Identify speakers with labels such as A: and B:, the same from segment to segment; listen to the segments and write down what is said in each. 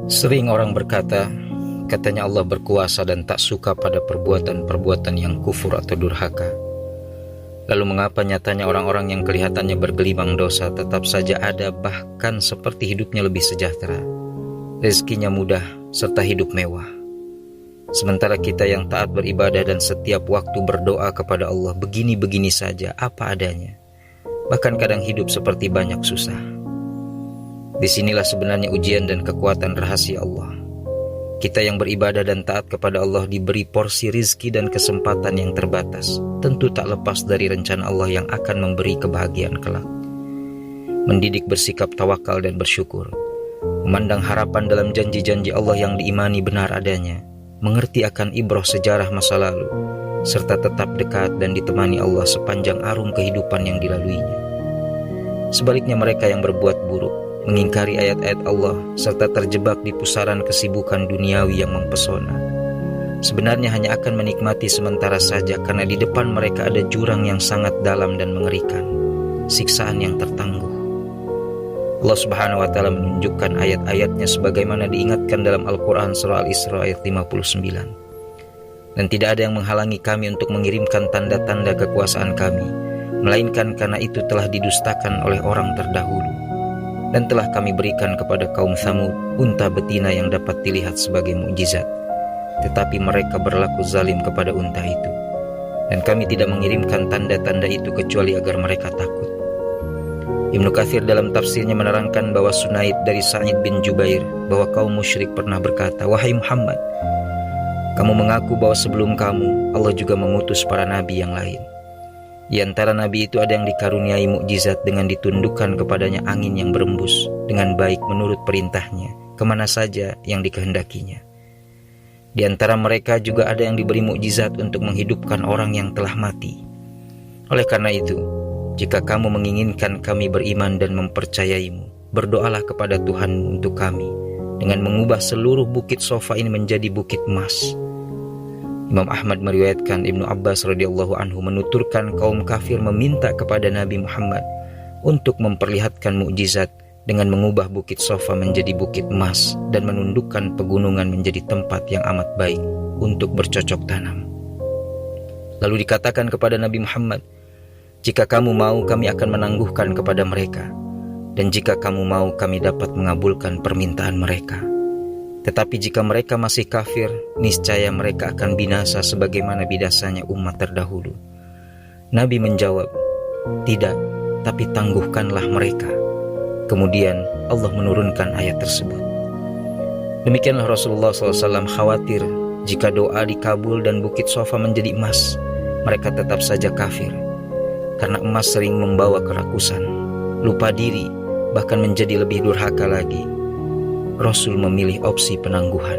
A: Sering orang berkata, katanya Allah berkuasa dan tak suka pada perbuatan-perbuatan yang kufur atau durhaka. Lalu mengapa nyatanya orang-orang yang kelihatannya bergelimang dosa tetap saja ada, bahkan seperti hidupnya lebih sejahtera, rezekinya mudah, serta hidup mewah? Sementara kita yang taat beribadah dan setiap waktu berdoa kepada Allah begini-begini saja, apa adanya. Bahkan kadang hidup seperti banyak susah. Disinilah sebenarnya ujian dan kekuatan rahasia Allah. Kita yang beribadah dan taat kepada Allah diberi porsi rizki dan kesempatan yang terbatas, tentu tak lepas dari rencana Allah yang akan memberi kebahagiaan kelak. Mendidik bersikap tawakal dan bersyukur, memandang harapan dalam janji-janji Allah yang diimani benar adanya, mengerti akan ibrah sejarah masa lalu, serta tetap dekat dan ditemani Allah sepanjang arung kehidupan yang dilaluinya. Sebaliknya mereka yang berbuat buruk, mengingkari ayat-ayat Allah, serta terjebak di pusaran kesibukan duniawi yang mempesona, sebenarnya hanya akan menikmati sementara saja, karena di depan mereka ada jurang yang sangat dalam dan mengerikan, siksaan yang tertangguh. Allah Subhanahu wa Ta'ala menunjukkan ayat-ayatnya sebagaimana diingatkan dalam Al-Quran surah Al-Isra ayat 59. Dan tidak ada yang menghalangi kami untuk mengirimkan tanda-tanda kekuasaan kami, melainkan karena itu telah didustakan oleh orang terdahulu. Dan telah kami berikan kepada kaum Tsamud unta betina yang dapat dilihat sebagai mukjizat, tetapi mereka berlaku zalim kepada unta itu. Dan kami tidak mengirimkan tanda-tanda itu kecuali agar mereka takut. Ibnu Katsir dalam tafsirnya menerangkan bahwa Sunaid dari Sa'id bin Jubair bahwa kaum musyrik pernah berkata, "Wahai Muhammad, kamu mengaku bahwa sebelum kamu Allah juga mengutus para nabi yang lain. Di antara nabi itu ada yang dikaruniai mukjizat dengan ditundukkan kepadanya angin yang berembus dengan baik menurut perintahnya kemana saja yang dikehendakinya. Di antara mereka juga ada yang diberi mukjizat untuk menghidupkan orang yang telah mati. Oleh karena itu, jika kamu menginginkan kami beriman dan mempercayaimu, berdoalah kepada Tuhanmu untuk kami dengan mengubah seluruh bukit Sofa ini menjadi bukit emas." Imam Ahmad meriwayatkan Ibnu Abbas radhiyallahu anhu menuturkan kaum kafir meminta kepada Nabi Muhammad untuk memperlihatkan mukjizat dengan mengubah bukit Sofa menjadi bukit emas dan menundukkan pegunungan menjadi tempat yang amat baik untuk bercocok tanam. Lalu dikatakan kepada Nabi Muhammad, "Jika kamu mau, kami akan menangguhkan kepada mereka, dan jika kamu mau, kami dapat mengabulkan permintaan mereka. Tetapi jika mereka masih kafir, niscaya mereka akan binasa sebagaimana binasanya umat terdahulu." Nabi menjawab, "Tidak, tapi tangguhkanlah mereka." Kemudian Allah menurunkan ayat tersebut. Demikianlah Rasulullah SAW khawatir jika doa dikabul dan bukit Sofa menjadi emas, mereka tetap saja kafir. Karena emas sering membawa kerakusan, lupa diri, bahkan menjadi lebih durhaka lagi. Rasul memilih opsi penangguhan.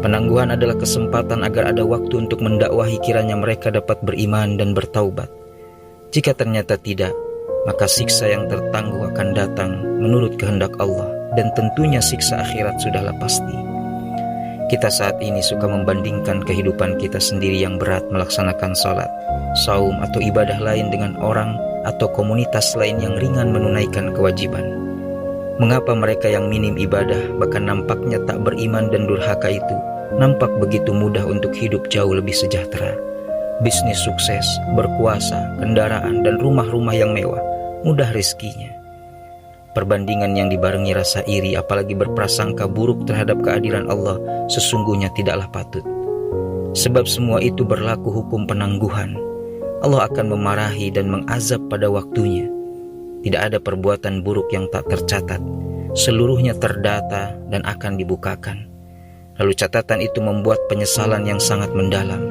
A: Penangguhan adalah kesempatan agar ada waktu untuk mendakwahi, kiranya mereka dapat beriman dan bertaubat. Jika ternyata tidak, maka siksa yang tertangguh akan datang menurut kehendak Allah, dan tentunya siksa akhirat sudahlah pasti. Kita saat ini suka membandingkan kehidupan kita sendiri yang berat melaksanakan sholat, saum atau ibadah lain dengan orang atau komunitas lain yang ringan menunaikan kewajiban. Mengapa mereka yang minim ibadah, bahkan nampaknya tak beriman dan durhaka itu, nampak begitu mudah untuk hidup jauh lebih sejahtera? Bisnis sukses, berkuasa, kendaraan, dan rumah-rumah yang mewah, mudah rezekinya. Perbandingan yang dibarengi rasa iri, apalagi berprasangka buruk terhadap keadilan Allah, sesungguhnya tidaklah patut. Sebab semua itu berlaku hukum penangguhan. Allah akan memarahi dan mengazab pada waktunya. Tidak ada perbuatan buruk yang tak tercatat, seluruhnya terdata dan akan dibukakan. Lalu catatan itu membuat penyesalan yang sangat mendalam.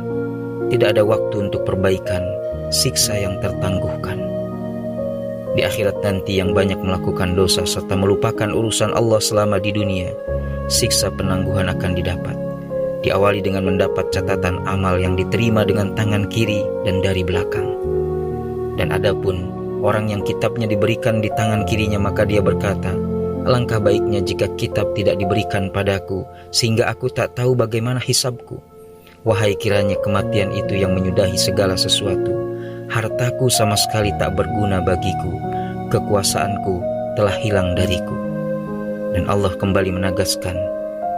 A: Tidak ada waktu untuk perbaikan, siksa yang tertangguhkan. Di akhirat nanti yang banyak melakukan dosa serta melupakan urusan Allah selama di dunia, siksa penangguhan akan didapat. Diawali dengan mendapat catatan amal yang diterima dengan tangan kiri dan dari belakang. Dan adapun orang yang kitabnya diberikan di tangan kirinya, maka dia berkata, "Alangkah baiknya jika kitab tidak diberikan padaku, sehingga aku tak tahu bagaimana hisabku. Wahai kiranya kematian itu yang menyudahi segala sesuatu. Hartaku sama sekali tak berguna bagiku, kekuasaanku telah hilang dariku." Dan Allah kembali menegaskan,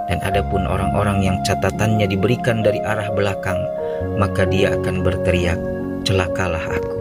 A: dan adapun orang-orang yang catatannya diberikan dari arah belakang, maka dia akan berteriak, celakalah aku.